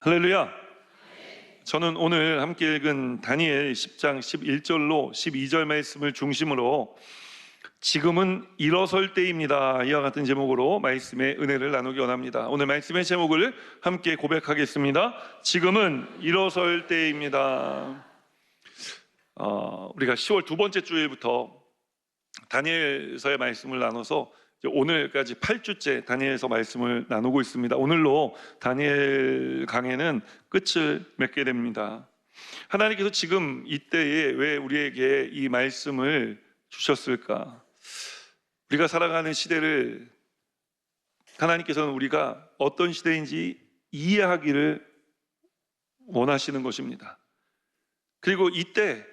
할렐루야. 저는 오늘 함께 읽은 다니엘 10장 11절로 12절 말씀을 중심으로 지금은 일어설 때입니다, 이와 같은 제목으로 말씀의 은혜를 나누기 원합니다. 오늘 말씀의 제목을 함께 고백하겠습니다. 지금은 일어설 때입니다. 우리가 10월 두 번째 주일부터 다니엘서의 말씀을 나눠서 오늘까지 8주째 다니엘서 말씀을 나누고 있습니다. 오늘로 다니엘 강해는 끝을 맺게 됩니다. 하나님께서 지금 이때에 왜 우리에게 이 말씀을 주셨을까? 우리가 살아가는 시대를 하나님께서는 우리가 어떤 시대인지 이해하기를 원하시는 것입니다. 그리고 이때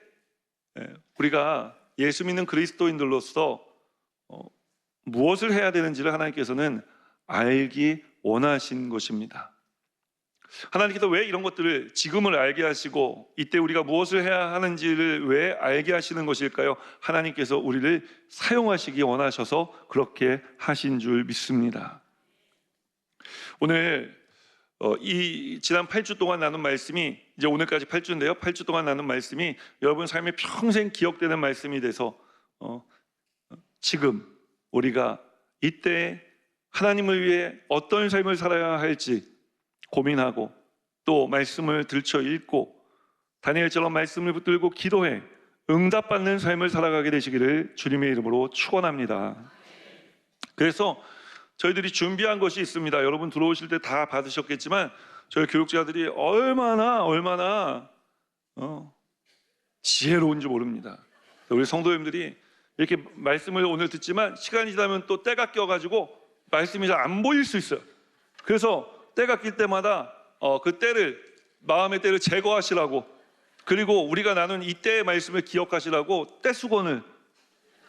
우리가 예수 믿는 그리스도인들로서 무엇을 해야 되는지를 하나님께서는 알기 원하신 것입니다. 하나님께서 왜 이런 것들을 지금을 알게 하시고 이때 우리가 무엇을 해야 하는지를 왜 알게 하시는 것일까요? 하나님께서 우리를 사용하시기 원하셔서 그렇게 하신 줄 믿습니다. 오늘 이 지난 8주 동안 나눈 말씀이 이제 오늘까지 8주인데요 8주 동안 나눈 말씀이 여러분 삶에 평생 기억되는 말씀이 돼서 지금 우리가 이때 하나님을 위해 어떤 삶을 살아야 할지 고민하고 또 말씀을 들춰 읽고 다니엘처럼 말씀을 붙들고 기도해 응답받는 삶을 살아가게 되시기를 주님의 이름으로 축원합니다. 그래서 저희들이 준비한 것이 있습니다. 여러분 들어오실 때 다 받으셨겠지만 저희 교육자들이 얼마나 지혜로운지 모릅니다. 우리 성도님들이 이렇게 말씀을 오늘 듣지만 시간이 지나면 또 때가 껴가지고 말씀이 잘 안 보일 수 있어요. 그래서 때가 낄 때마다 그 때를, 마음의 때를 제거하시라고, 그리고 우리가 나눈 이 때의 말씀을 기억하시라고 때수건을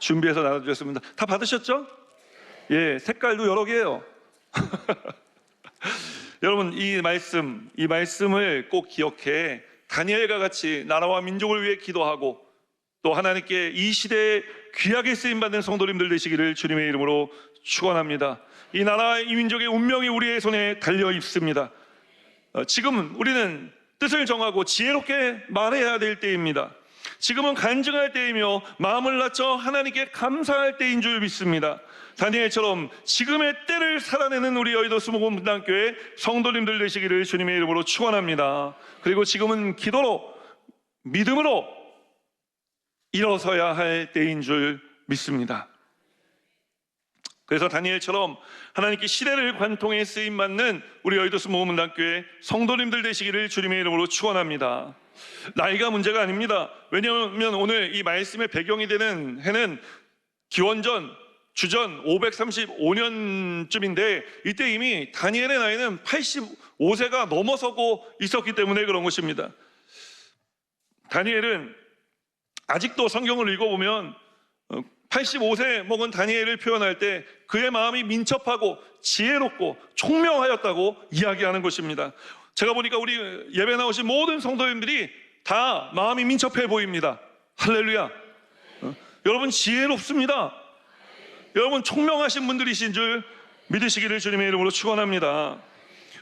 준비해서 나눠주셨습니다. 다 받으셨죠? 예, 색깔도 여러 개예요. 여러분 이 말씀을 꼭 기억해 다니엘과 같이 나라와 민족을 위해 기도하고 또 하나님께 이 시대에 귀하게 쓰임받는 성도님들 되시기를 주님의 이름으로 축원합니다. 이 나라와 이 민족의 운명이 우리의 손에 달려 있습니다. 지금은 우리는 뜻을 정하고 지혜롭게 말해야 될 때입니다. 지금은 간증할 때이며 마음을 낮춰 하나님께 감사할 때인 줄 믿습니다. 다니엘처럼 지금의 때를 살아내는 우리 여의도 수목원 분당교회 성도님들 되시기를 주님의 이름으로 축원합니다. 그리고 지금은 기도로 믿음으로 일어서야 할 때인 줄 믿습니다. 그래서 다니엘처럼 하나님께 시대를 관통해 쓰임받는 우리 여의도 수목원문단교회 성도님들 되시기를 주님의 이름으로 축원합니다. 나이가 문제가 아닙니다. 왜냐하면 오늘 이 말씀의 배경이 되는 해는 기원전 주전 535년쯤인데 이때 이미 다니엘의 나이는 85세가 넘어서고 있었기 때문에 그런 것입니다. 다니엘은 아직도 성경을 읽어보면 85세 먹은 다니엘을 표현할 때 그의 마음이 민첩하고 지혜롭고 총명하였다고 이야기하는 것입니다. 제가 보니까 우리 예배 나오신 모든 성도님들이 다 마음이 민첩해 보입니다. 할렐루야. 여러분 지혜롭습니다. 여러분 총명하신 분들이신 줄 믿으시기를 주님의 이름으로 축원합니다.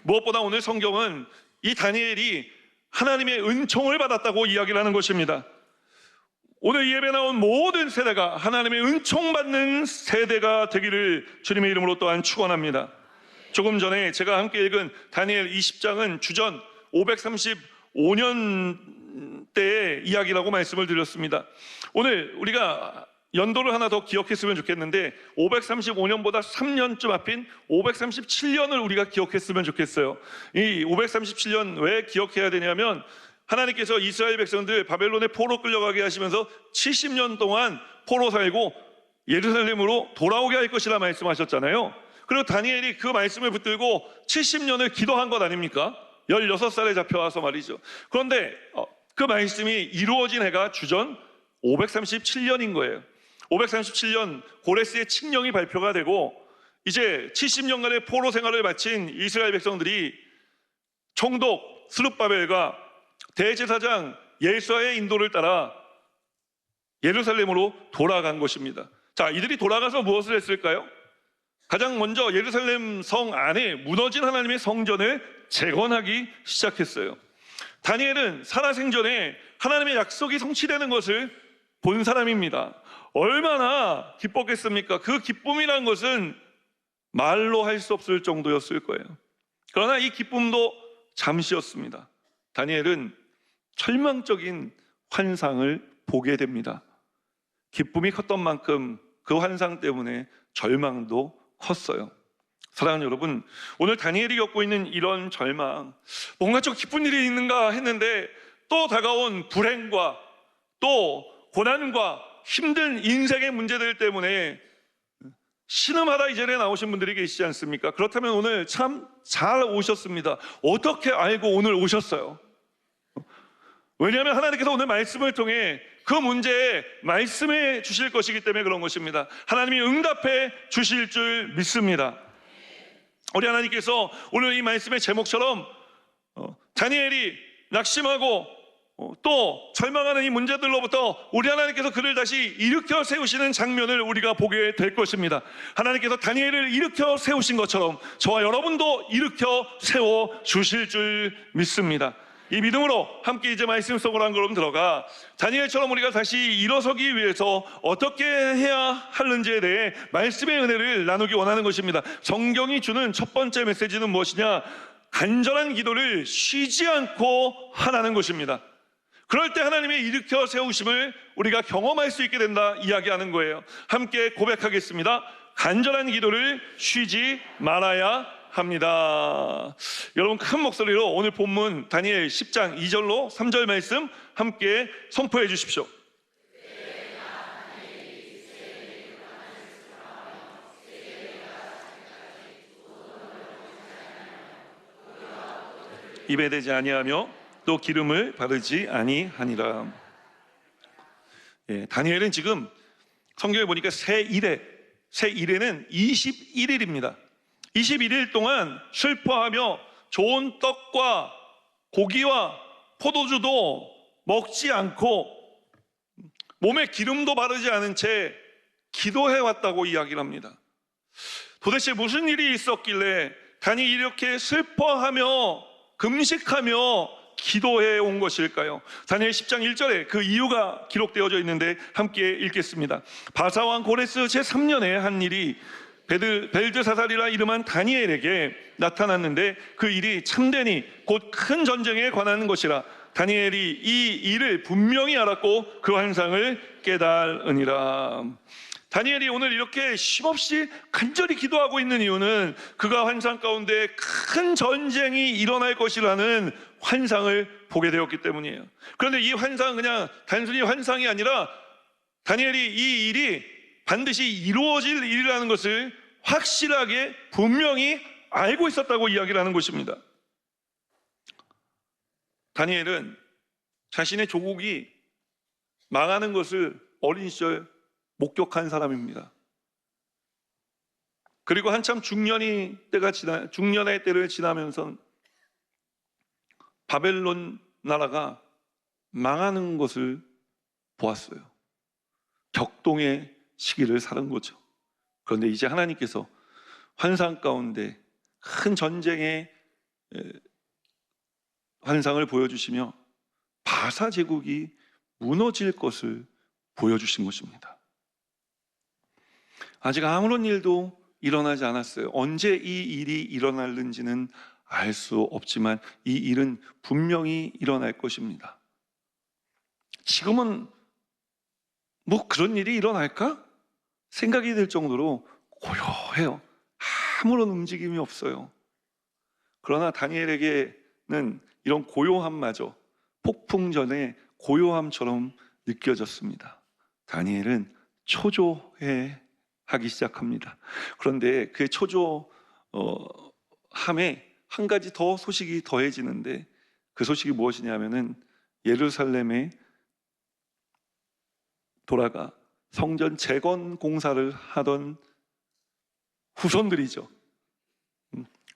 무엇보다 오늘 성경은 이 다니엘이 하나님의 은총을 받았다고 이야기를 하는 것입니다. 오늘 예배 나온 모든 세대가 하나님의 은총 받는 세대가 되기를 주님의 이름으로 또한 축원합니다. 조금 전에 제가 함께 읽은 다니엘 20장은 주전 535년 때의 이야기라고 말씀을 드렸습니다. 오늘 우리가 연도를 하나 더 기억했으면 좋겠는데 535년보다 3년쯤 앞인 537년을 우리가 기억했으면 좋겠어요. 이 537년 왜 기억해야 되냐면 하나님께서 이스라엘 백성들 바벨론에 포로 끌려가게 하시면서 70년 동안 포로 살고 예루살렘으로 돌아오게 할 것이라 말씀하셨잖아요. 그리고 다니엘이 그 말씀을 붙들고 70년을 기도한 것 아닙니까? 16살에 잡혀와서 말이죠. 그런데 그 말씀이 이루어진 해가 주전 537년인 거예요. 537년 고레스의 칙령이 발표가 되고 이제 70년간의 포로 생활을 마친 이스라엘 백성들이 총독 스룹바벨과 대제사장 예수아의 인도를 따라 예루살렘으로 돌아간 것입니다. 자, 이들이 돌아가서 무엇을 했을까요? 가장 먼저 예루살렘 성 안에 무너진 하나님의 성전을 재건하기 시작했어요. 다니엘은 살아생전에 하나님의 약속이 성취되는 것을 본 사람입니다. 얼마나 기뻤겠습니까? 그 기쁨이란 것은 말로 할 수 없을 정도였을 거예요. 그러나 이 기쁨도 잠시였습니다. 다니엘은 절망적인 환상을 보게 됩니다. 기쁨이 컸던 만큼 그 환상 때문에 절망도 컸어요. 사랑하는 여러분, 오늘 다니엘이 겪고 있는 이런 절망, 뭔가 좀 기쁜 일이 있는가 했는데 또 다가온 불행과 또 고난과 힘든 인생의 문제들 때문에 신음하다 이 자리에 나오신 분들이 계시지 않습니까? 그렇다면 오늘 참 잘 오셨습니다. 어떻게 알고 오늘 오셨어요? 왜냐하면 하나님께서 오늘 말씀을 통해 그 문제에 말씀해 주실 것이기 때문에 그런 것입니다. 하나님이 응답해 주실 줄 믿습니다. 우리 하나님께서 오늘 이 말씀의 제목처럼 다니엘이 낙심하고 또 절망하는 이 문제들로부터 우리 하나님께서 그를 다시 일으켜 세우시는 장면을 우리가 보게 될 것입니다. 하나님께서 다니엘을 일으켜 세우신 것처럼 저와 여러분도 일으켜 세워 주실 줄 믿습니다. 이 믿음으로 함께 이제 말씀 속으로 한 걸음 들어가 다니엘처럼 우리가 다시 일어서기 위해서 어떻게 해야 하는지에 대해 말씀의 은혜를 나누기 원하는 것입니다. 성경이 주는 첫 번째 메시지는 무엇이냐? 간절한 기도를 쉬지 않고 하라는 것입니다. 그럴 때 하나님의 일으켜 세우심을 우리가 경험할 수 있게 된다 이야기하는 거예요. 함께 고백하겠습니다. 간절한 기도를 쉬지 말아야 합니다. 여러분 큰 목소리로 오늘 본문 다니엘 10장 2절로 3절 말씀 함께 선포해 주십시오. 입에 대지 아니하며 또 기름을 바르지 아니하니라. 다니엘은 지금 성경에 보니까 새 일에는 21일입니다. 21일 동안 슬퍼하며 좋은 떡과 고기와 포도주도 먹지 않고 몸에 기름도 바르지 않은 채 기도해 왔다고 이야기를 합니다. 도대체 무슨 일이 있었길래 다니엘이 이렇게 슬퍼하며 금식하며 기도해 온 것일까요? 다니엘 10장 1절에 그 이유가 기록되어져 있는데 함께 읽겠습니다. 바사왕 고레스 제3년에 한 일이 벨드사살이라 이름한 다니엘에게 나타났는데 그 일이 참되니 곧 큰 전쟁에 관한 것이라. 다니엘이 이 일을 분명히 알았고 그 환상을 깨달으니라. 다니엘이 오늘 이렇게 쉼없이 간절히 기도하고 있는 이유는 그가 환상 가운데 큰 전쟁이 일어날 것이라는 환상을 보게 되었기 때문이에요. 그런데 이 환상은 그냥 단순히 환상이 아니라 다니엘이 이 일이 반드시 이루어질 일이라는 것을 확실하게 분명히 알고 있었다고 이야기를 하는 것입니다. 다니엘은 자신의 조국이 망하는 것을 어린 시절 목격한 사람입니다. 그리고 한참 중년의 때를 지나면서 바벨론 나라가 망하는 것을 보았어요. 격동의 시기를 살은 거죠. 그런데 이제 하나님께서 환상 가운데 큰 전쟁의 환상을 보여주시며 바사 제국이 무너질 것을 보여주신 것입니다. 아직 아무런 일도 일어나지 않았어요. 언제 이 일이 일어날는지는 알 수 없지만 이 일은 분명히 일어날 것입니다. 지금은 뭐 그런 일이 일어날까? 생각이 들 정도로 고요해요. 아무런 움직임이 없어요. 그러나 다니엘에게는 이런 고요함마저 폭풍 전의 고요함처럼 느껴졌습니다. 다니엘은 초조해 하기 시작합니다. 그런데 그 초조함에 한 가지 더 소식이 더해지는데 그 소식이 무엇이냐면은 예루살렘에 돌아가 성전 재건 공사를 하던 후손들이죠.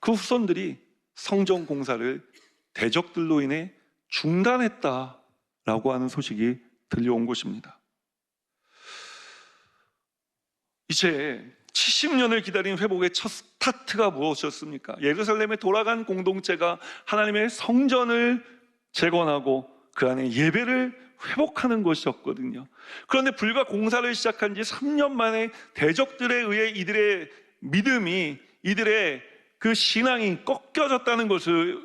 그 후손들이 성전 공사를 대적들로 인해 중단했다라고 하는 소식이 들려온 것입니다. 이제 70년을 기다린 회복의 첫 스타트가 무엇이었습니까? 예루살렘에 돌아간 공동체가 하나님의 성전을 재건하고 그 안에 예배를 회복하는 것이었거든요. 그런데 불과 공사를 시작한 지 3년 만에 대적들에 의해 이들의 믿음이, 이들의 그 신앙이 꺾여졌다는 것을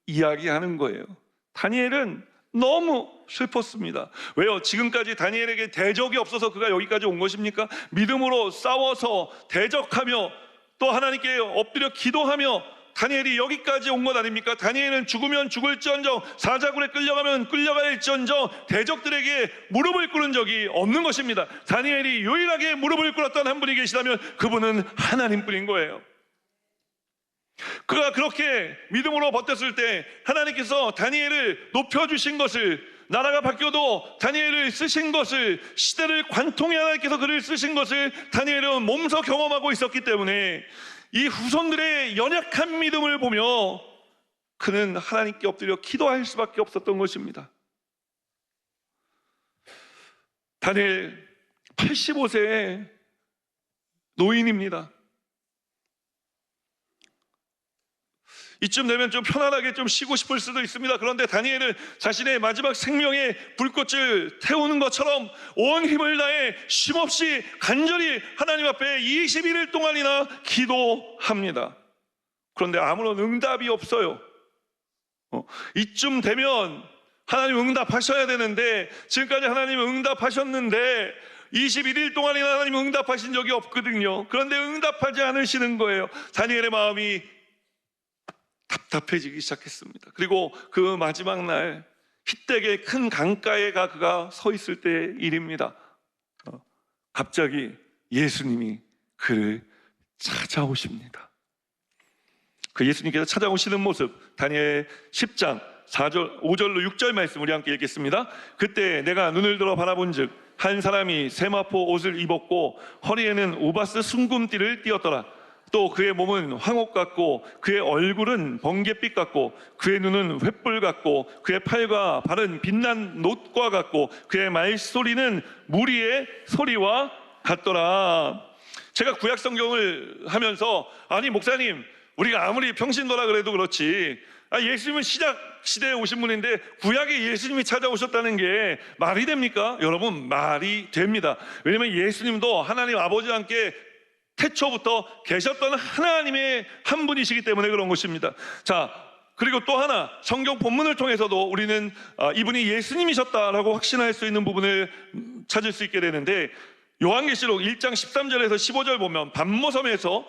이야기하는 거예요. 다니엘은 너무 슬펐습니다. 왜요? 지금까지 다니엘에게 대적이 없어서 그가 여기까지 온 것입니까? 믿음으로 싸워서 대적하며 또 하나님께 엎드려 기도하며 다니엘이 여기까지 온 것 아닙니까? 다니엘은 죽으면 죽을지언정, 사자굴에 끌려가면 끌려갈지언정 대적들에게 무릎을 꿇은 적이 없는 것입니다. 다니엘이 유일하게 무릎을 꿇었던 한 분이 계시다면 그분은 하나님뿐인 거예요. 그가 그렇게 믿음으로 버텼을 때 하나님께서 다니엘을 높여주신 것을, 나라가 바뀌어도 다니엘을 쓰신 것을, 시대를 관통해 하나님께서 그를 쓰신 것을 다니엘은 몸소 경험하고 있었기 때문에 이 후손들의 연약한 믿음을 보며 그는 하나님께 엎드려 기도할 수밖에 없었던 것입니다. 다니엘 85세의 노인입니다. 이쯤 되면 좀 편안하게 좀 쉬고 싶을 수도 있습니다. 그런데 다니엘은 자신의 마지막 생명의 불꽃을 태우는 것처럼 온 힘을 다해 쉼없이 간절히 하나님 앞에 21일 동안이나 기도합니다. 그런데 아무런 응답이 없어요. 이쯤 되면 하나님 응답하셔야 되는데 지금까지 하나님 응답하셨는데 21일 동안이나 하나님 응답하신 적이 없거든요. 그런데 응답하지 않으시는 거예요. 다니엘의 마음이 답답해지기 시작했습니다. 그리고 그 마지막 날 히뗥의 큰 강가에 그가 서 있을 때의 일입니다. 갑자기 예수님이 그를 찾아오십니다. 그 예수님께서 찾아오시는 모습, 다니엘 10장 4절, 5절로 6절 말씀 우리 함께 읽겠습니다. 그때 내가 눈을 들어 바라본 즉 한 사람이 세마포 옷을 입었고 허리에는 우바스 순금띠를 띠었더라. 또 그의 몸은 황옥 같고 그의 얼굴은 번갯빛 같고 그의 눈은 횃불 같고 그의 팔과 발은 빛난 놋과 같고 그의 말소리는 무리의 소리와 같더라. 제가 구약 성경을 하면서 아니 목사님 우리가 아무리 평신도라 그래도 그렇지 예수님은 시작 시대에 오신 분인데 구약에 예수님이 찾아오셨다는 게 말이 됩니까? 여러분 말이 됩니다. 왜냐하면 예수님도 하나님 아버지와 함께 태초부터 계셨던 하나님의 한 분이시기 때문에 그런 것입니다. 자, 그리고 또 하나 성경 본문을 통해서도 우리는 이분이 예수님이셨다라고 확신할 수 있는 부분을 찾을 수 있게 되는데 요한계시록 1장 13절에서 15절 보면 반모섬에서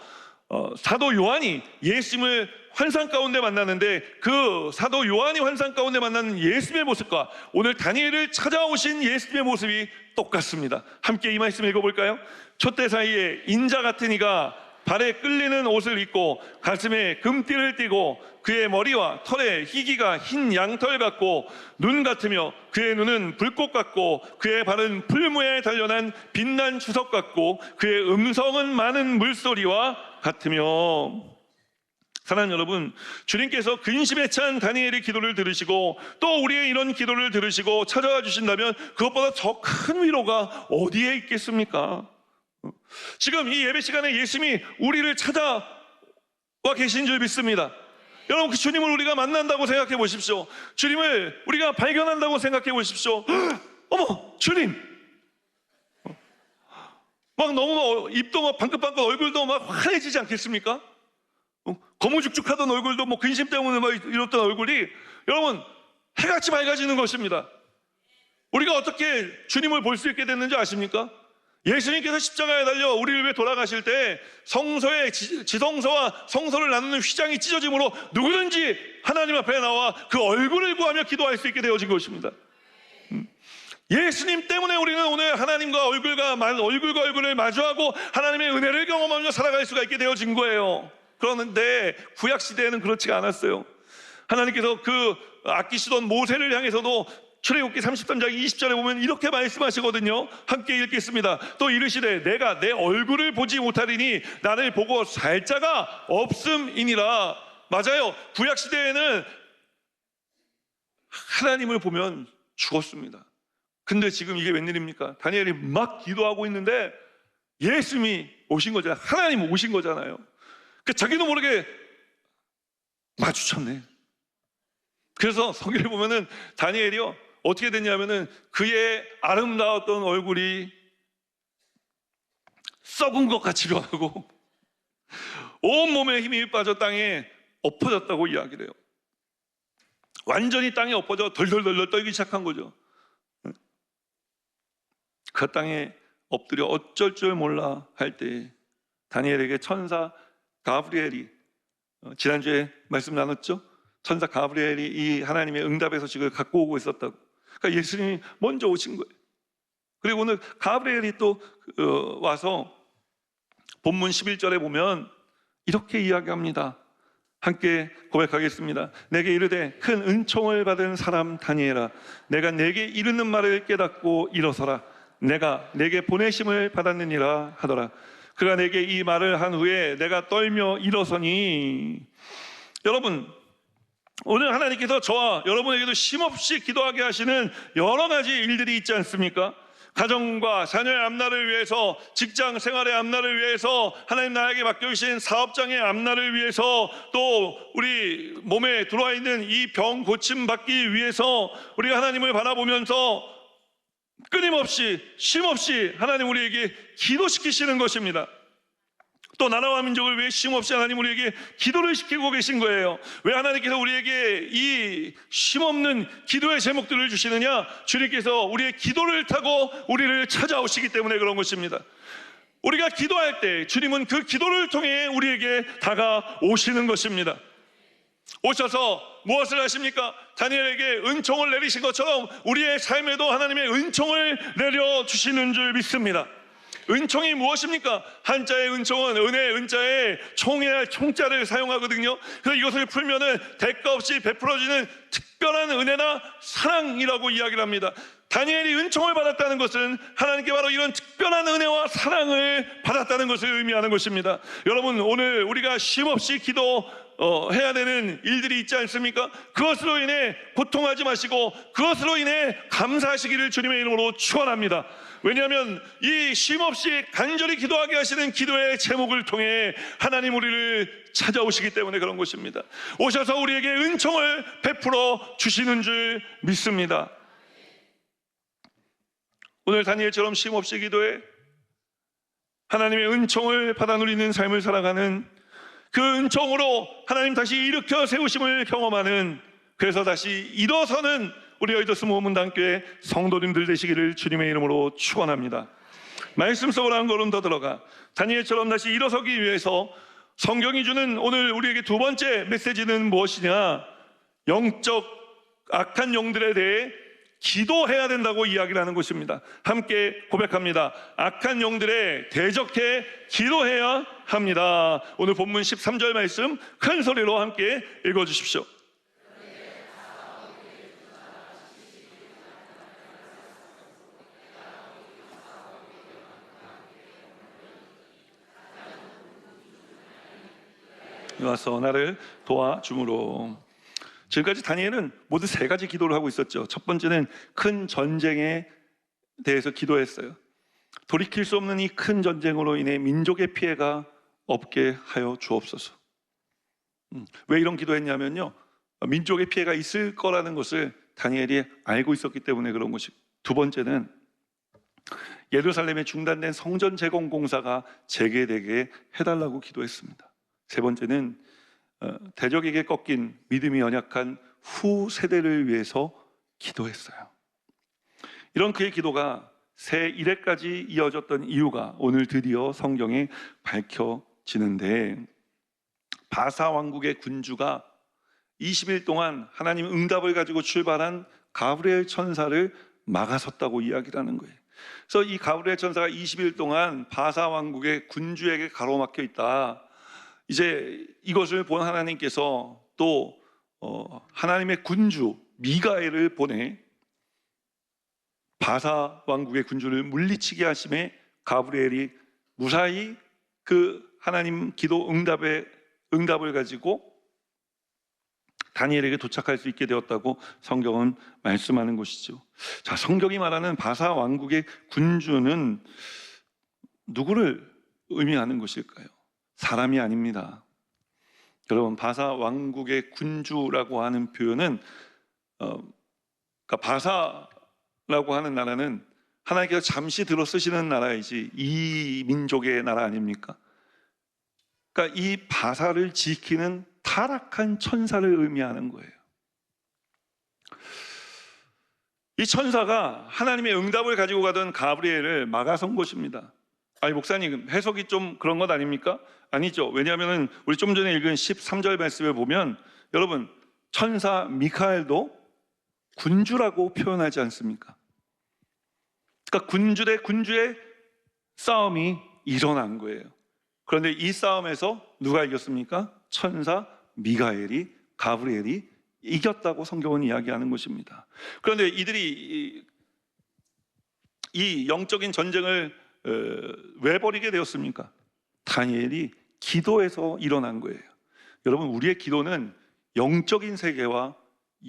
사도 요한이 예수님을 환상 가운데 만나는데 그 사도 요한이 환상 가운데 만나는 예수님의 모습과 오늘 다니엘을 찾아오신 예수님의 모습이 똑같습니다. 함께 이 말씀 읽어볼까요? 촛대 사이에 인자 같은 이가 발에 끌리는 옷을 입고 가슴에 금띠를 띠고 그의 머리와 털에 희기가 흰 양털 같고 눈 같으며 그의 눈은 불꽃 같고 그의 발은 풀무에 단련한 빛난 주석 같고 그의 음성은 많은 물소리와 같으며. 사랑하는 여러분, 주님께서 근심에 찬 다니엘의 기도를 들으시고 또 우리의 이런 기도를 들으시고 찾아와 주신다면 그것보다 더 큰 위로가 어디에 있겠습니까? 지금 이 예배 시간에 예수님이 우리를 찾아와 계신 줄 믿습니다. 여러분 그 주님을 우리가 만난다고 생각해 보십시오. 주님을 우리가 발견한다고 생각해 보십시오. 어머 주님, 막 너무 입도 막 방긋방긋 얼굴도 막 환해지지 않겠습니까? 거무죽죽하던 얼굴도 뭐 근심 때문에 막 이렇던 얼굴이 여러분 해같이 밝아지는 것입니다. 우리가 어떻게 주님을 볼 수 있게 됐는지 아십니까? 예수님께서 십자가에 달려 우리를 위해 돌아가실 때 성소의 지성소와 성소를 나누는 휘장이 찢어짐으로 누구든지 하나님 앞에 나와 그 얼굴을 구하며 기도할 수 있게 되어진 것입니다. 예수님 때문에 우리는 오늘 하나님과 얼굴과 얼굴을 마주하고 하나님의 은혜를 경험하며 살아갈 수가 있게 되어진 거예요. 그러는데 구약 시대에는 그렇지가 않았어요. 하나님께서 그 아끼시던 모세를 향해서도 출애굽기 33장 20절에 보면 이렇게 말씀하시거든요. 함께 읽겠습니다. 또 이르시되 내가 내 얼굴을 보지 못하리니 나를 보고 살 자가 없음이니라. 맞아요. 구약 시대에는 하나님을 보면 죽었습니다. 근데 지금 이게 웬일입니까? 다니엘이 막 기도하고 있는데 예수님이 오신 거잖아요. 하나님 오신 거잖아요. 그 자기도 모르게 마주쳤네. 그래서 성경에 보면은 다니엘이요 어떻게 됐냐면은 그의 아름다웠던 얼굴이 썩은 것 같이 변하고 온몸에 힘이 빠져 땅에 엎어졌다고 이야기를 해요. 완전히 땅에 엎어져 덜덜덜덜 떨기 시작한 거죠. 그 땅에 엎드려 어쩔 줄 몰라 할 때 다니엘에게 천사 가브리엘이, 지난주에 말씀 나눴죠? 천사 가브리엘이 이 하나님의 응답의 소식을 갖고 오고 있었다고. 그러니까 예수님이 먼저 오신 거예요. 그리고 오늘 가브리엘이 또 와서 본문 11절에 보면 이렇게 이야기합니다. 함께 고백하겠습니다. 내게 이르되 큰 은총을 받은 사람 다니엘아, 내가 내게 이르는 말을 깨닫고 일어서라. 내가 내게 보내심을 받았느니라 하더라. 그가 내게 이 말을 한 후에 내가 떨며 일어서니. 여러분, 오늘 하나님께서 저와 여러분에게도 쉼없이 기도하게 하시는 여러 가지 일들이 있지 않습니까? 가정과 자녀의 앞날을 위해서, 직장 생활의 앞날을 위해서, 하나님 나에게 맡겨주신 사업장의 앞날을 위해서, 또 우리 몸에 들어와 있는 이 병 고침 받기 위해서 우리가 하나님을 바라보면서 끊임없이 쉼없이 하나님 우리에게 기도시키시는 것입니다. 또 나라와 민족을 위해 쉼없이 하나님 우리에게 기도를 시키고 계신 거예요. 왜 하나님께서 우리에게 이 쉼없는 기도의 제목들을 주시느냐? 주님께서 우리의 기도를 타고 우리를 찾아오시기 때문에 그런 것입니다. 우리가 기도할 때 주님은 그 기도를 통해 우리에게 다가오시는 것입니다. 오셔서 무엇을 하십니까? 다니엘에게 은총을 내리신 것처럼 우리의 삶에도 하나님의 은총을 내려주시는 줄 믿습니다. 은총이 무엇입니까? 한자의 은총은 은혜 은자에 총회할 총자를 사용하거든요. 그래서 이것을 풀면은 대가 없이 베풀어지는 특별한 은혜나 사랑이라고 이야기를 합니다. 다니엘이 은총을 받았다는 것은 하나님께 바로 이런 특별한 은혜와 사랑을 받았다는 것을 의미하는 것입니다. 여러분, 오늘 우리가 쉼없이 기도해야 되는 일들이 있지 않습니까? 그것으로 인해 고통하지 마시고 그것으로 인해 감사하시기를 주님의 이름으로 축원합니다. 왜냐하면 이 쉼없이 간절히 기도하게 하시는 기도의 제목을 통해 하나님 우리를 찾아오시기 때문에 그런 것입니다. 오셔서 우리에게 은총을 베풀어 주시는 줄 믿습니다. 오늘 다니엘처럼 쉼없이 기도해 하나님의 은총을 받아 누리는 삶을 살아가는, 그 은총으로 하나님 다시 일으켜 세우심을 경험하는, 그래서 다시 일어서는 우리 여의도스 모문단교회 성도님들 되시기를 주님의 이름으로 축원합니다. 말씀 속으로 한 걸음 더 들어가 다니엘처럼 다시 일어서기 위해서 성경이 주는 오늘 우리에게 두 번째 메시지는 무엇이냐? 영적 악한 영들에 대해 기도해야 된다고 이야기를 하는 것입니다. 함께 고백합니다. 악한 영들에 대적해 기도해야 합니다. 오늘 본문 13절 말씀 큰 소리로 함께 읽어주십시오. 와서 나를 도와주므로. 지금까지 다니엘은 모두 세 가지 기도를 하고 있었죠. 첫 번째는 큰 전쟁에 대해서 기도했어요. 돌이킬 수 없는 이 큰 전쟁으로 인해 민족의 피해가 없게 하여 주옵소서. 왜 이런 기도했냐면요, 민족의 피해가 있을 거라는 것을 다니엘이 알고 있었기 때문에 그런 것이. 두 번째는 예루살렘에 중단된 성전 재건 공사가 재개되게 해달라고 기도했습니다. 세 번째는 대적에게 꺾인 믿음이 연약한 후 세대를 위해서 기도했어요. 이런 그의 기도가 새 이래까지 이어졌던 이유가 오늘 드디어 성경에 밝혀지는데, 바사 왕국의 군주가 20일 동안 하나님 응답을 가지고 출발한 가브리엘 천사를 막아섰다고 이야기를 하는 거예요. 그래서 이 가브리엘 천사가 20일 동안 바사 왕국의 군주에게 가로막혀 있다. 이제 이것을 본 하나님께서 또 하나님의 군주 미가엘을 보내 바사 왕국의 군주를 물리치게 하심에 가브리엘이 무사히 그 하나님 기도 응답을 가지고 다니엘에게 도착할 수 있게 되었다고 성경은 말씀하는 것이죠. 자, 성경이 말하는 바사 왕국의 군주는 누구를 의미하는 것일까요? 사람이 아닙니다. 여러분, 바사 왕국의 군주라고 하는 표현은 그러니까 바사라고 하는 나라는 하나님께서 잠시 들어 쓰시는 나라이지 이 민족의 나라 아닙니까? 그러니까 이 바사를 지키는 타락한 천사를 의미하는 거예요. 이 천사가 하나님의 응답을 가지고 가던 가브리엘을 막아선 것입니다. 아니, 목사님, 해석이 좀 그런 것 아닙니까? 아니죠. 왜냐하면 우리 좀 전에 읽은 13절 말씀을 보면 여러분, 천사 미카엘도 군주라고 표현하지 않습니까? 그러니까 군주 대 군주의 싸움이 일어난 거예요. 그런데 이 싸움에서 누가 이겼습니까? 천사 미가엘이, 가브리엘이 이겼다고 성경은 이야기하는 것입니다. 그런데 이들이 이 영적인 전쟁을 왜 벌이게 되었습니까? 다니엘이 기도에서 일어난 거예요. 여러분, 우리의 기도는 영적인 세계와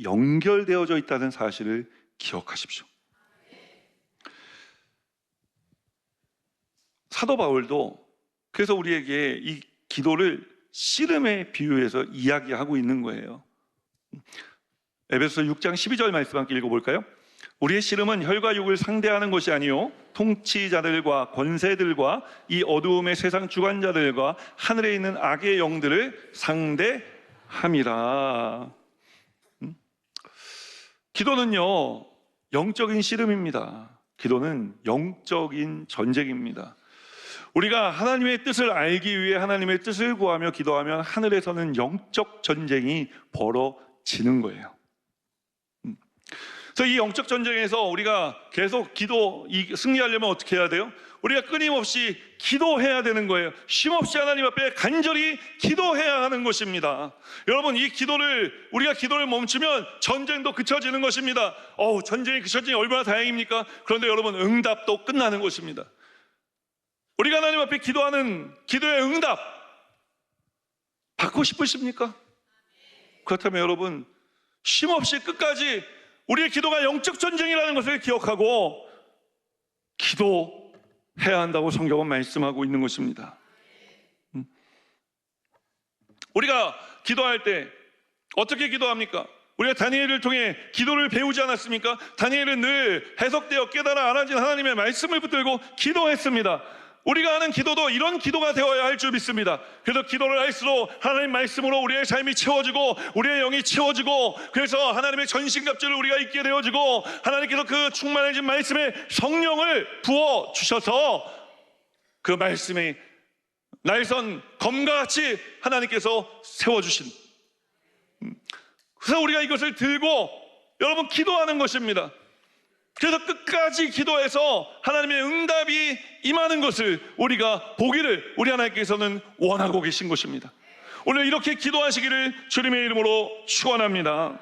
연결되어져 있다는 사실을 기억하십시오. 사도 바울도 그래서 우리에게 이 기도를 씨름에 비유해서 이야기하고 있는 거예요. 에베소서 6장 12절 말씀 함께 읽어볼까요? 우리의 씨름은 혈과 육을 상대하는 것이 아니요 통치자들과 권세들과 이 어두움의 세상 주관자들과 하늘에 있는 악의 영들을 상대함이라. 기도는요, 영적인 씨름입니다. 기도는 영적인 전쟁입니다. 우리가 하나님의 뜻을 알기 위해 하나님의 뜻을 구하며 기도하면 하늘에서는 영적 전쟁이 벌어지는 거예요. 그래서 이 영적 전쟁에서 우리가 계속 승리하려면 어떻게 해야 돼요? 우리가 끊임없이 기도해야 되는 거예요. 쉼없이 하나님 앞에 간절히 기도해야 하는 것입니다. 여러분, 우리가 기도를 멈추면 전쟁도 그쳐지는 것입니다. 전쟁이 그쳐지니 얼마나 다행입니까? 그런데 여러분, 응답도 끝나는 것입니다. 우리가 하나님 앞에 기도하는 기도의 응답 받고 싶으십니까? 그렇다면 여러분, 쉼없이 끝까지 우리의 기도가 영적 전쟁이라는 것을 기억하고 기도해야 한다고 성경은 말씀하고 있는 것입니다. 우리가 기도할 때 어떻게 기도합니까? 우리가 다니엘을 통해 기도를 배우지 않았습니까? 다니엘은 늘 해석되어 깨달아 알아진 하나님의 말씀을 붙들고 기도했습니다. 우리가 하는 기도도 이런 기도가 되어야 할 줄 믿습니다. 그래서 기도를 할수록 하나님 말씀으로 우리의 삶이 채워지고 우리의 영이 채워지고, 그래서 하나님의 전신갑주를 우리가 입게 되어지고, 하나님께서 그 충만해진 말씀에 성령을 부어주셔서 그 말씀이 날선 검과 같이 하나님께서 세워주신, 그래서 우리가 이것을 들고 여러분 기도하는 것입니다. 그래서 끝까지 기도해서 하나님의 응답이 임하는 것을 우리가 보기를 우리 하나님께서는 원하고 계신 것입니다. 오늘 이렇게 기도하시기를 주님의 이름으로 축원합니다.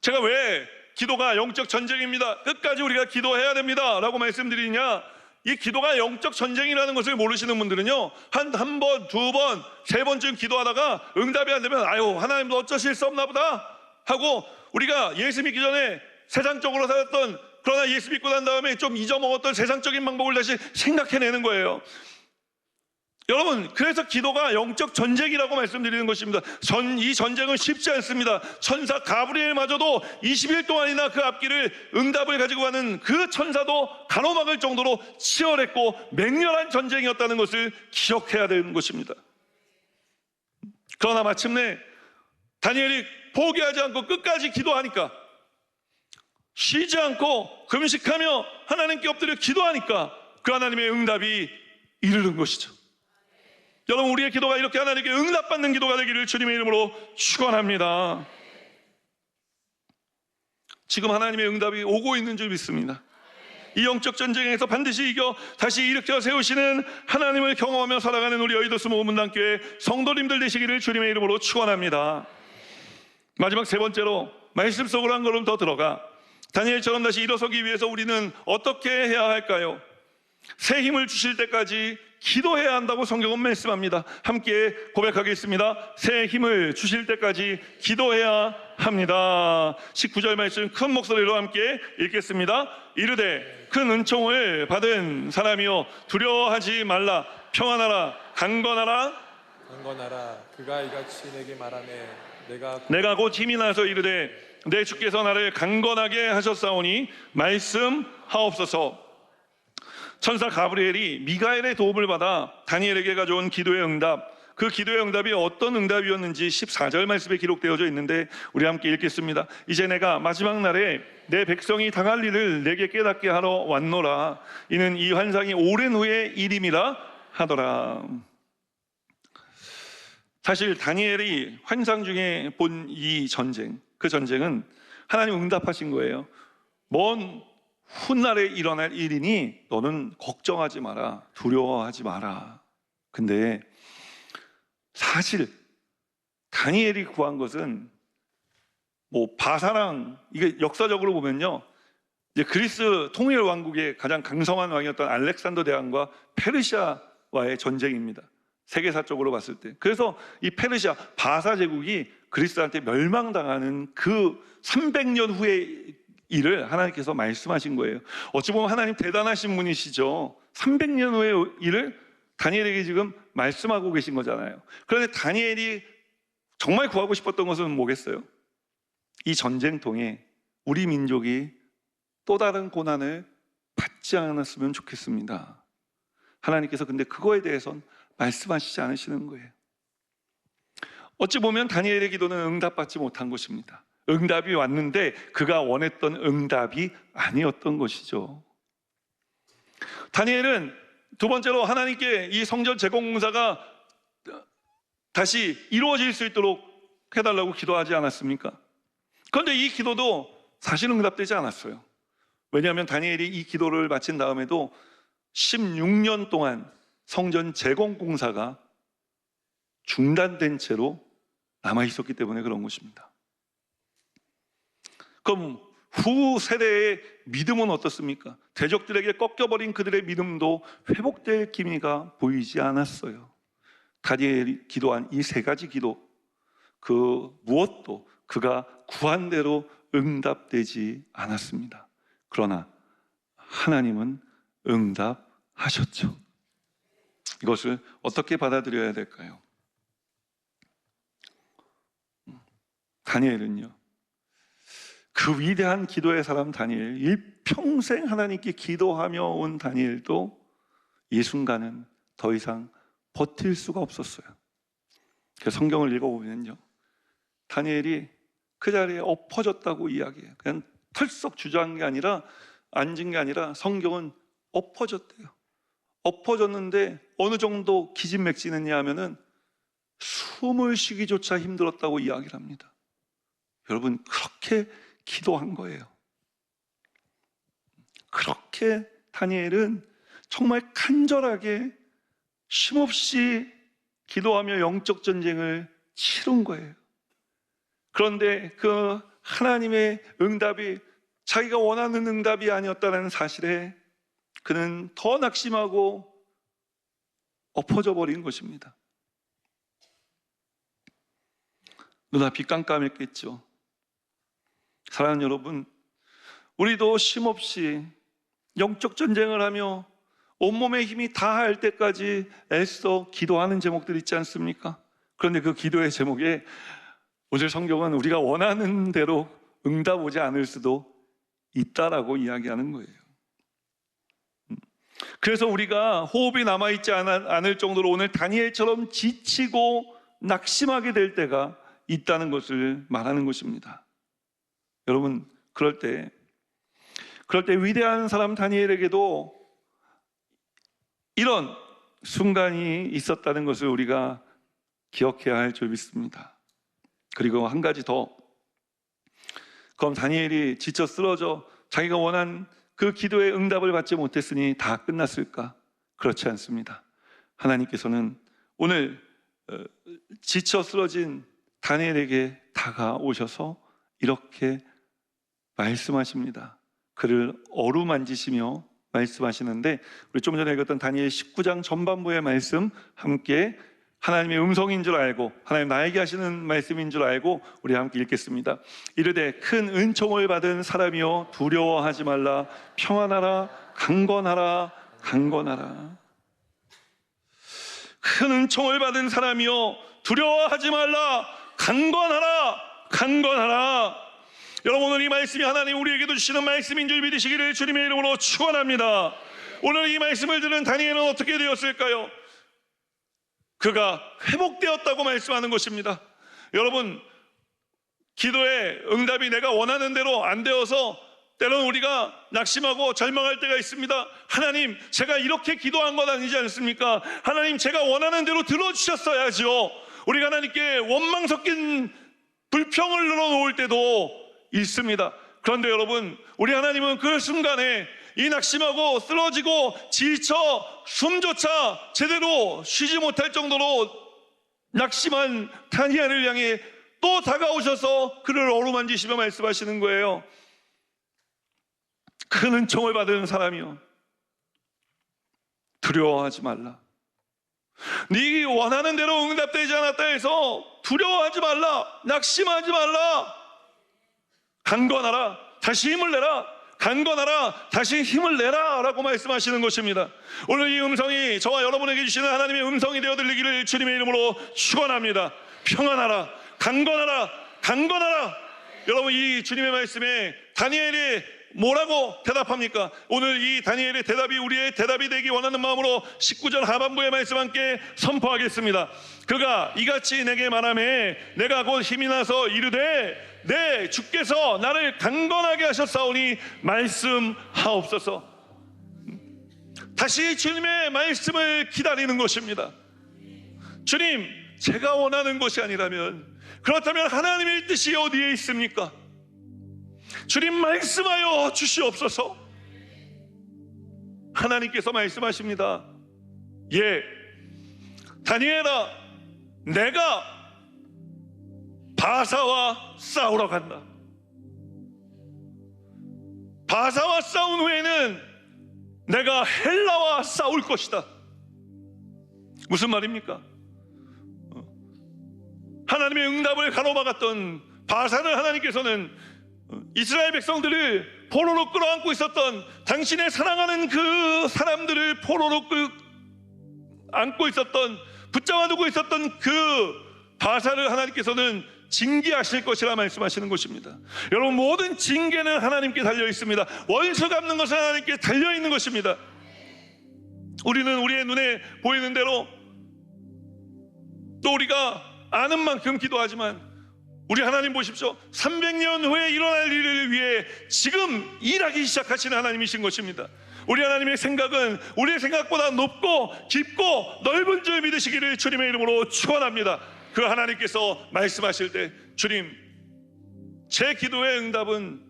제가 왜 기도가 영적 전쟁입니다, 끝까지 우리가 기도해야 됩니다 라고 말씀드리냐, 이 기도가 영적 전쟁이라는 것을 모르시는 분들은요, 한 번, 두 번, 세 번쯤 기도하다가 응답이 안 되면 하나님도 어쩌실 수 없나 보다 하고, 우리가 예수 믿기 전에 세상적으로 살았던, 그러나 예수 믿고 난 다음에 좀 잊어먹었던 세상적인 방법을 다시 생각해내는 거예요. 여러분, 그래서 기도가 영적 전쟁이라고 말씀드리는 것입니다. 이 전쟁은 쉽지 않습니다. 천사 가브리엘마저도 20일 동안이나 그 앞길을 응답을 가지고 가는 그 천사도 가로막을 정도로 치열했고 맹렬한 전쟁이었다는 것을 기억해야 되는 것입니다. 그러나 마침내 다니엘이 포기하지 않고 끝까지 기도하니까, 쉬지 않고 금식하며 하나님께 엎드려 기도하니까 그 하나님의 응답이 이르는 것이죠. 여러분, 우리의 기도가 이렇게 하나님께 응답받는 기도가 되기를 주님의 이름으로 축원합니다. 지금 하나님의 응답이 오고 있는 줄 믿습니다. 이 영적 전쟁에서 반드시 이겨 다시 일으켜 세우시는 하나님을 경험하며 살아가는 우리 여의도 수목문단교회 성도님들 되시기를 주님의 이름으로 축원합니다. 마지막 세 번째로 말씀 속으로 한 걸음 더 들어가 다니엘처럼 다시 일어서기 위해서 우리는 어떻게 해야 할까요? 새 힘을 주실 때까지 기도해야 한다고 성경은 말씀합니다. 함께 고백하겠습니다. 새 힘을 주실 때까지 기도해야 합니다. 19절 말씀 큰 목소리로 함께 읽겠습니다. 이르되 큰 은총을 받은 사람이여 두려워하지 말라. 평안하라. 강건하라. 그가 이같이 내게 말하매 내가 곧 힘이 나서 이르되 내 주께서 나를 강건하게 하셨사오니 말씀하옵소서. 천사 가브리엘이 미가엘의 도움을 받아 다니엘에게 가져온 기도의 응답, 그 기도의 응답이 어떤 응답이었는지 14절 말씀에 기록되어져 있는데 우리 함께 읽겠습니다. 이제 내가 마지막 날에 내 백성이 당할 일을 내게 깨닫게 하러 왔노라. 이는 이 환상이 오랜 후의 일임이라 하더라. 사실 다니엘이 환상 중에 본 이 전쟁, 그 전쟁은 하나님 응답하신 거예요. 먼 훗날에 일어날 일이니 너는 걱정하지 마라, 두려워하지 마라. 근데 사실 다니엘이 구한 것은 바사랑, 이게 역사적으로 보면요, 이제 그리스 통일 왕국의 가장 강성한 왕이었던 알렉산더 대왕과 페르시아와의 전쟁입니다. 세계사적으로 봤을 때. 그래서 이 페르시아 바사 제국이 그리스한테 멸망당하는 그 300년 후의 일을 하나님께서 말씀하신 거예요. 어찌 보면 하나님 대단하신 분이시죠. 300년 후의 일을 다니엘에게 지금 말씀하고 계신 거잖아요. 그런데 다니엘이 정말 구하고 싶었던 것은 뭐겠어요? 이 전쟁통에 우리 민족이 또 다른 고난을 받지 않았으면 좋겠습니다. 하나님께서 근데 그거에 대해서는 말씀하시지 않으시는 거예요. 어찌 보면 다니엘의 기도는 응답받지 못한 것입니다. 응답이 왔는데 그가 원했던 응답이 아니었던 것이죠. 다니엘은 두 번째로 하나님께 이 성전 재건 공사가 다시 이루어질 수 있도록 해달라고 기도하지 않았습니까? 그런데 이 기도도 사실 응답되지 않았어요. 왜냐하면 다니엘이 이 기도를 마친 다음에도 16년 동안 성전 재건 공사가 중단된 채로 남아 있었기 때문에 그런 것입니다. 그럼 후 세대의 믿음은 어떻습니까? 대적들에게 꺾여버린 그들의 믿음도 회복될 기미가 보이지 않았어요. 다니엘이 기도한 이 세 가지 기도, 그 무엇도 그가 구한 대로 응답되지 않았습니다. 그러나 하나님은 응답하셨죠. 이것을 어떻게 받아들여야 될까요? 다니엘은요, 그 위대한 기도의 사람 다니엘, 일평생 하나님께 기도하며 온 다니엘도 이 순간은 더 이상 버틸 수가 없었어요. 그래서 성경을 읽어보면요, 다니엘이 그 자리에 엎어졌다고 이야기해요. 그냥 털썩 주저앉은 게 아니라, 앉은 게 아니라 성경은 엎어졌대요. 엎어졌는데 어느 정도 기진맥진했냐 하면은 숨을 쉬기조차 힘들었다고 이야기를 합니다. 여러분, 그렇게 기도한 거예요. 그렇게 다니엘은 정말 간절하게 쉼없이 기도하며 영적 전쟁을 치른 거예요. 그런데 그 하나님의 응답이 자기가 원하는 응답이 아니었다는 사실에 그는 더 낙심하고 엎어져 버린 것입니다. 눈앞이 깜깜했겠죠. 사랑하는 여러분, 우리도 쉼없이 영적 전쟁을 하며 온몸의 힘이 다할 때까지 애써 기도하는 제목들 있지 않습니까? 그런데 그 기도의 제목에 오늘 성경은 우리가 원하는 대로 응답 오지 않을 수도 있다라고 이야기하는 거예요. 그래서 우리가 호흡이 남아있지 않을 정도로 오늘 다니엘처럼 지치고 낙심하게 될 때가 있다는 것을 말하는 것입니다. 여러분, 그럴 때 위대한 사람 다니엘에게도 이런 순간이 있었다는 것을 우리가 기억해야 할 줄 믿습니다. 그리고 한 가지 더, 그럼 다니엘이 지쳐 쓰러져 자기가 원한 그 기도의 응답을 받지 못했으니 다 끝났을까? 그렇지 않습니다. 하나님께서는 오늘 지쳐 쓰러진 다니엘에게 다가오셔서 이렇게 말씀하십니다. 그를 어루만지시며 말씀하시는데, 우리 좀 전에 읽었던 다니엘 19장 전반부의 말씀 함께 하나님의 음성인 줄 알고 하나님 나에게 하시는 말씀인 줄 알고 우리 함께 읽겠습니다. 이르되 큰 은총을 받은 사람이여 두려워하지 말라. 평안하라. 강건하라. 강건하라. 큰 은총을 받은 사람이여 두려워하지 말라. 강건하라. 강건하라. 여러분, 오늘 이 말씀이 하나님 우리에게도 주시는 말씀인 줄 믿으시기를 주님의 이름으로 축원합니다. 오늘 이 말씀을 들은 다니엘은 어떻게 되었을까요? 그가 회복되었다고 말씀하는 것입니다. 여러분, 기도의 응답이 내가 원하는 대로 안 되어서 때로는 우리가 낙심하고 절망할 때가 있습니다. 하나님, 제가 이렇게 기도한 건 아니지 않습니까? 하나님, 제가 원하는 대로 들어주셨어야죠. 우리가 하나님께 원망 섞인 불평을 늘어놓을 때도 있습니다. 그런데 여러분, 우리 하나님은 그 순간에 이 낙심하고 쓰러지고 지쳐 숨조차 제대로 쉬지 못할 정도로 낙심한 다니엘을 향해 또 다가오셔서 그를 어루만지시며 말씀하시는 거예요. 큰 은총을 받은 사람이요 두려워하지 말라. 네 원하는 대로 응답되지 않았다 해서 두려워하지 말라. 낙심하지 말라. 강건하라. 다시 힘을 내라. 강건하라. 다시 힘을 내라 라고 말씀하시는 것입니다. 오늘 이 음성이 저와 여러분에게 주시는 하나님의 음성이 되어 들리기를 주님의 이름으로 축원합니다. 평안하라. 강건하라. 강건하라. 여러분, 이 주님의 말씀에 다니엘이 뭐라고 대답합니까? 오늘 이 다니엘의 대답이 우리의 대답이 되기 원하는 마음으로 19절 하반부의 말씀 함께 선포하겠습니다. 그가 이같이 내게 말하매 내가 곧 힘이 나서 이르되 네 주께서 나를 강건하게 하셨사오니 말씀하옵소서. 다시 주님의 말씀을 기다리는 것입니다. 주님, 제가 원하는 것이 아니라면, 그렇다면 하나님의 뜻이 어디에 있습니까? 주님, 말씀하여 주시옵소서. 하나님께서 말씀하십니다. 예, 다니엘아, 내가 바사와 싸우러 간다. 바사와 싸운 후에는 내가 헬라와 싸울 것이다. 무슨 말입니까? 하나님의 응답을 가로막았던 바사를 하나님께서는 이스라엘 백성들을 포로로 끌어안고 있었던, 당신의 사랑하는 그 사람들을 포로로 안고 있었던, 붙잡아 두고 있었던 그 바사를 하나님께서는 징계하실 것이라 말씀하시는 것입니다. 여러분, 모든 징계는 하나님께 달려 있습니다. 원수 갚는 것은 하나님께 달려 있는 것입니다. 우리는 우리의 눈에 보이는 대로 또 우리가 아는 만큼 기도하지만, 우리 하나님 보십시오. 300년 후에 일어날 일을 위해 지금 일하기 시작하시는 하나님이신 것입니다. 우리 하나님의 생각은 우리의 생각보다 높고 깊고 넓은 줄 믿으시기를 주님의 이름으로 축원합니다. 그 하나님께서 말씀하실 때, 주님, 제 기도의 응답은,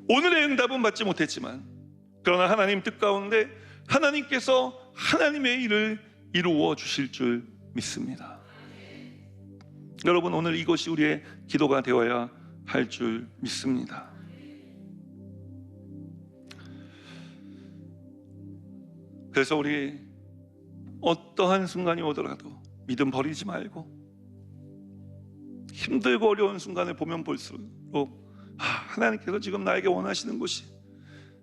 오늘의 응답은 받지 못했지만, 그러나 하나님 뜻 가운데 하나님께서 하나님의 일을 이루어 주실 줄 믿습니다. 여러분, 오늘 이것이 우리의 기도가 되어야 할 줄 믿습니다. 그래서 우리 어떠한 순간이 오더라도 믿음 버리지 말고, 힘들고 어려운 순간을 보면 볼수록 하나님께서 지금 나에게 원하시는 것이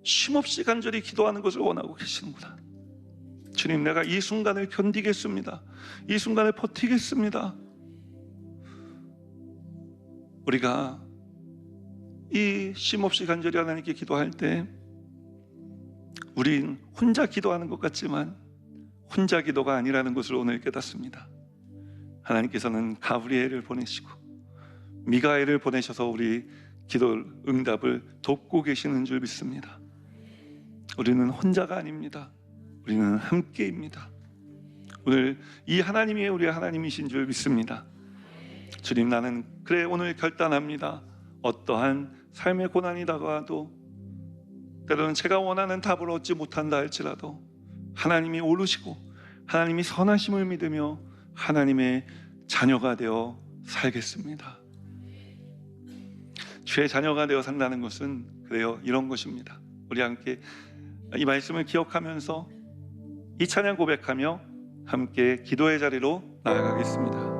쉼없이 간절히 기도하는 것을 원하고 계시는구나. 주님, 내가 이 순간을 견디겠습니다. 이 순간을 버티겠습니다. 우리가 이 쉼없이 간절히 하나님께 기도할 때 우린 혼자 기도하는 것 같지만 혼자 기도가 아니라는 것을 오늘 깨닫습니다. 하나님께서는 가브리엘을 보내시고 미가엘을 보내셔서 우리 기도 응답을 돕고 계시는 줄 믿습니다. 우리는 혼자가 아닙니다. 우리는 함께입니다. 오늘 이 하나님이 우리 하나님이신 줄 믿습니다. 주님, 나는 그래 오늘 결단합니다. 어떠한 삶의 고난이 다가와도, 때로는 제가 원하는 답을 얻지 못한다 할지라도 하나님이 오르시고 하나님이 선하심을 믿으며 하나님의 자녀가 되어 살겠습니다. 주의 자녀가 되어 산다는 것은 그래요, 이런 것입니다. 우리 함께 이 말씀을 기억하면서 이 찬양 고백하며 함께 기도의 자리로 나아가겠습니다.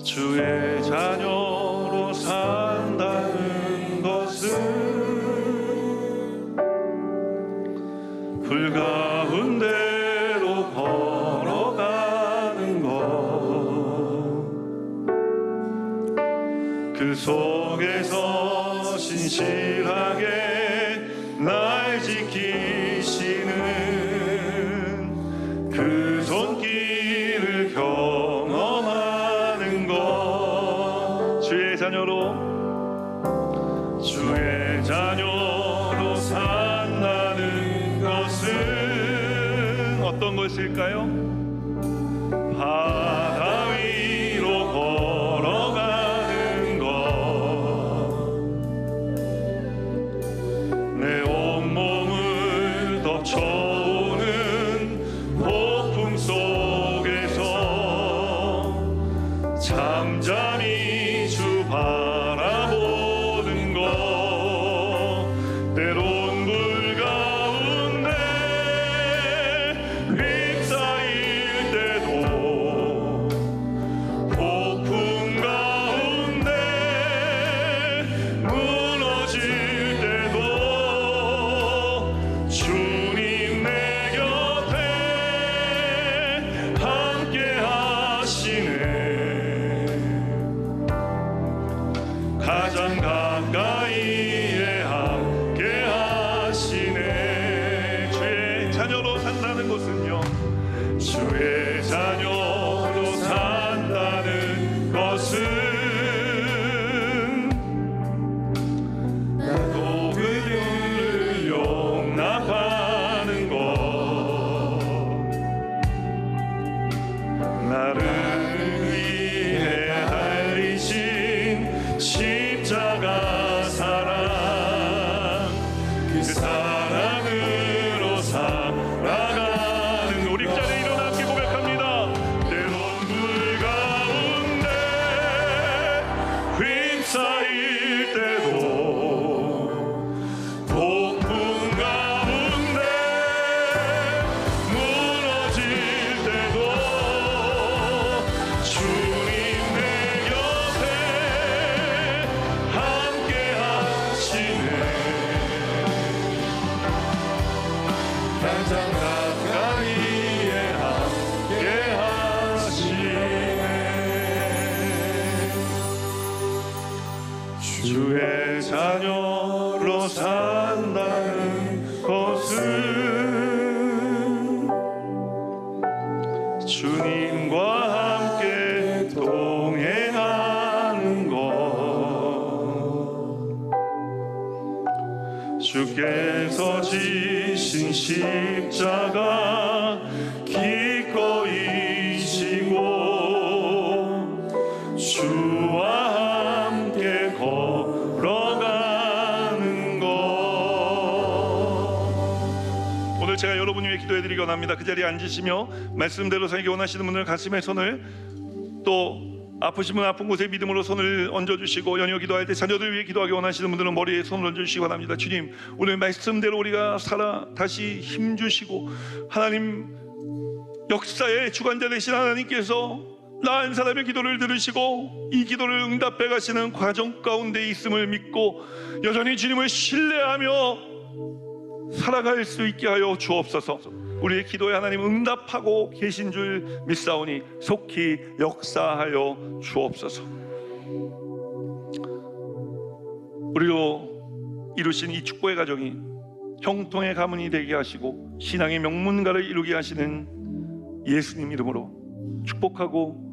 주의 자녀로 산다는 것은 불 가운데로 걸어가는 것, 그 속에서 신실하게 날 지키시는 그 손길을 경험하는 것, 주의 자녀로 산다는 것은 어떤 것일까요? 바다 위로 걸어가는 것, 내 온몸을 덮쳐오는 폭풍 속에서 잠잠히 주 바라보는 것, 때론 불 가운데 휩싸일 때도, 폭풍 가운데 무너질 때도 주님 내 곁에 함께 하시네. 가장 가까이에 함께 하시네. 주의 자녀로 산다는 것은요, 주의 자녀로 산다는 것은 나도 그들을 용납하는 것, 나를 위해 달리신 십자가 사랑, 그 사랑으로 살아가는, 우리 그 자리에 일어나 함께 고백합니다. 때론 불 가운데 휩싸일 때도, 폭풍 가운데 무너질 때도 주님 내 곁에 함께 하시네. 가장 가까이에 함께 하시네. 주의 자녀로 산다는 것은 주님과 함께 동행하는 것, 주께서 지신 십자가 기꺼이 지고 주와 함께 걸어가는 것. 오늘 제가 여러분 위해 기도해드리기 원합니다. 그 자리에 앉으시며 말씀대로 살기 원하시는 분들 가슴에 손을, 또 아프신 분 아픈 곳에 믿음으로 손을 얹어주시고, 연여 기도할 때 자녀들 위해 기도하기 원하시는 분들은 머리에 손을 얹어주시기 바랍니다. 주님, 오늘 말씀대로 우리가 살아 다시 힘주시고, 하나님 역사의 주관자 되신 하나님께서 나은 사람의 기도를 들으시고 이 기도를 응답해 가시는 과정 가운데 있음을 믿고 여전히 주님을 신뢰하며 살아갈 수 있게 하여 주옵소서. 우리의 기도에 하나님 응답하고 계신 줄 믿사오니 속히 역사하여 주옵소서. 우리로 이루신 이 축복의 가정이 형통의 가문이 되게 하시고 신앙의 명문가를 이루게 하시는 예수님 이름으로 축복하고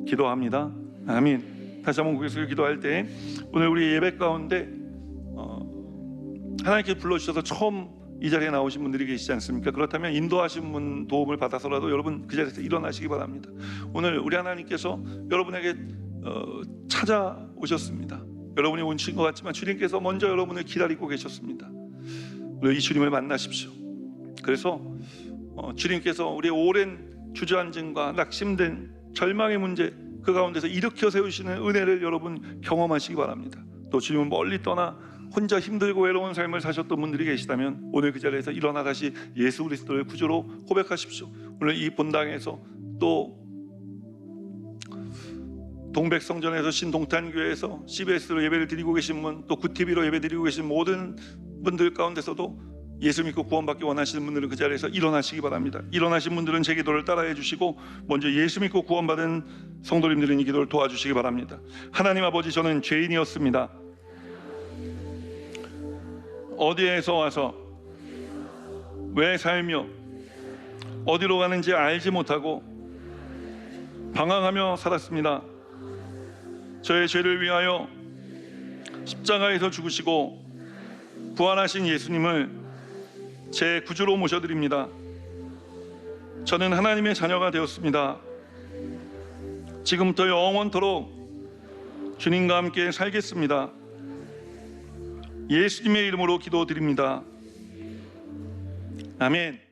기도합니다. 아멘. 다시 한번 고개숙여 기도할 때, 오늘 우리 예배 가운데 하나님께 불러주셔서 처음 이 자리에 나오신 분들이 계시지 않습니까? 그렇다면 인도하신 분 도움을 받아서라도 여러분 그 자리에서 일어나시기 바랍니다. 오늘 우리 하나님께서 여러분에게 찾아오셨습니다. 여러분이 오신 것 같지만 주님께서 먼저 여러분을 기다리고 계셨습니다. 오늘 이 주님을 만나십시오. 그래서 주님께서 우리의 오랜 주저앉음과 낙심된 절망의 문제, 그 가운데서 일으켜 세우시는 은혜를 여러분 경험하시기 바랍니다. 또 주님은 멀리 떠나 혼자 힘들고 외로운 삶을 사셨던 분들이 계시다면 오늘 그 자리에서 일어나 다시 예수 그리스도를 구주로 고백하십시오. 오늘 이 본당에서 또 동백성전에서 신동탄교회에서 CBS로 예배를 드리고 계신 분, 또 구TV로 예배 드리고 계신 모든 분들 가운데서도 예수 믿고 구원받기 원하시는 분들은 그 자리에서 일어나시기 바랍니다. 일어나신 분들은 제 기도를 따라해 주시고 먼저 예수 믿고 구원받은 성도님들은 이 기도를 도와주시기 바랍니다. 하나님 아버지, 저는 죄인이었습니다. 어디에서 와서 왜 살며 어디로 가는지 알지 못하고 방황하며 살았습니다. 저의 죄를 위하여 십자가에서 죽으시고 부활하신 예수님을 제 구주로 모셔드립니다. 저는 하나님의 자녀가 되었습니다. 지금부터 영원토록 주님과 함께 살겠습니다. 예수님의 이름으로 기도드립니다. 아멘.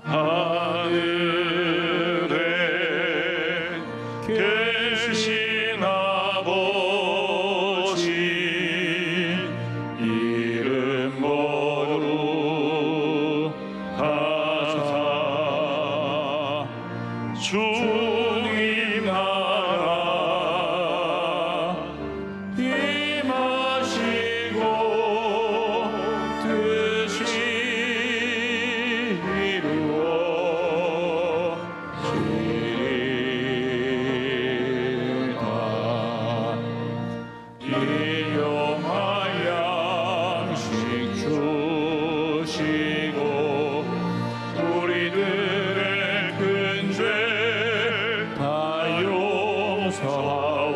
하늘에 계신 아버지, 이름 거룩하사 주님 나라 임하시고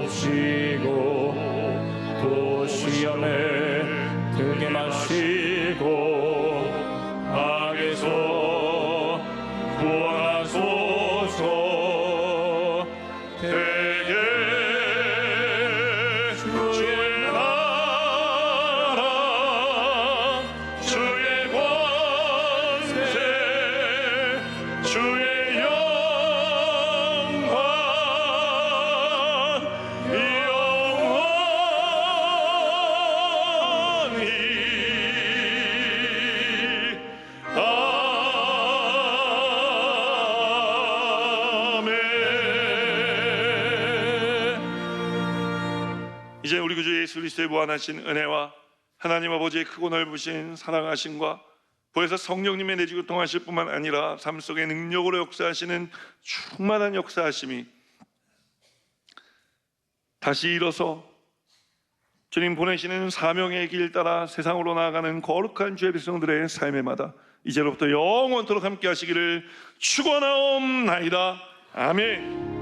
뜻이 또 시험에 들게 마시고 악에서 구원하소서. 대개 주의 나라 주의 권세 주의 영광 이제 우리 구주 예수 그리스도의 무한하신 은혜와 하나님 아버지의 크고 넓으신 사랑하심과 보혜사 성령님의 내주고 통하실 뿐만 아니라 삶 속에 능력으로 역사하시는 충만한 역사하심이 다시 일어서 주님 보내시는 사명의 길 따라 세상으로 나아가는 거룩한 주의 백성들의 삶에마다 이제로부터 영원토록 함께 하시기를 축원하옵나이다. 아멘.